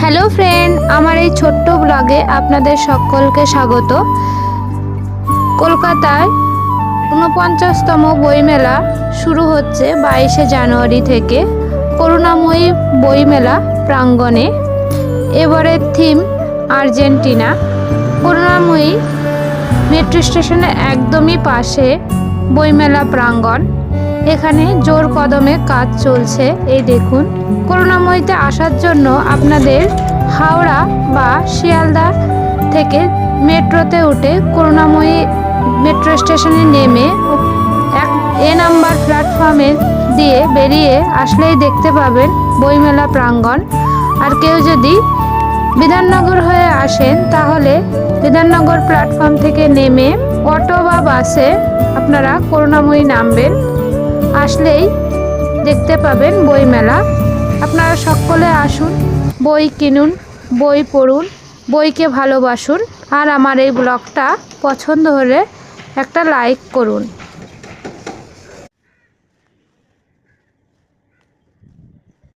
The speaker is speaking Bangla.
হ্যালো ফ্রেন্ড, আমার এই ছোট্ট ব্লগে আপনাদের সকলকে স্বাগত। কলকাতায় ৪৯তম বইমেলা শুরু হচ্ছে ২২শে জানুয়ারি থেকে করুণাময়ী বইমেলা প্রাঙ্গণে। এবারের থিম আর্জেন্টিনা। করুণাময়ী মেট্রো স্টেশনের একদমই পাশে বইমেলা প্রাঙ্গণ। এখানে জোর কদমে কাজ চলছে। এই দেখুন, করুণাময়ীতে আসার জন্য আপনাদের হাওড়া বা শিয়ালদা থেকে মেট্রোতে উঠে করুণাময়ী মেট্রো স্টেশনে নেমে এ নাম্বার প্ল্যাটফর্মে দিয়ে বেরিয়ে আসলেই দেখতে পাবেন বইমেলা প্রাঙ্গণ। আর কেউ যদি বিধাননগর হয়ে আসেন তাহলে বিধাননগর প্ল্যাটফর্ম থেকে নেমে অটো বা বাসে আপনারা করুণাময়ী নামবেন। আসলেই দেখতে পাবেন বইমেলা। আপনারা সকলে আসুন, বই কিনুন, বই পড়ুন, বইকে ভালোবাসুন। আর আমার এই ব্লগটা পছন্দ হলে একটা লাইক করুন।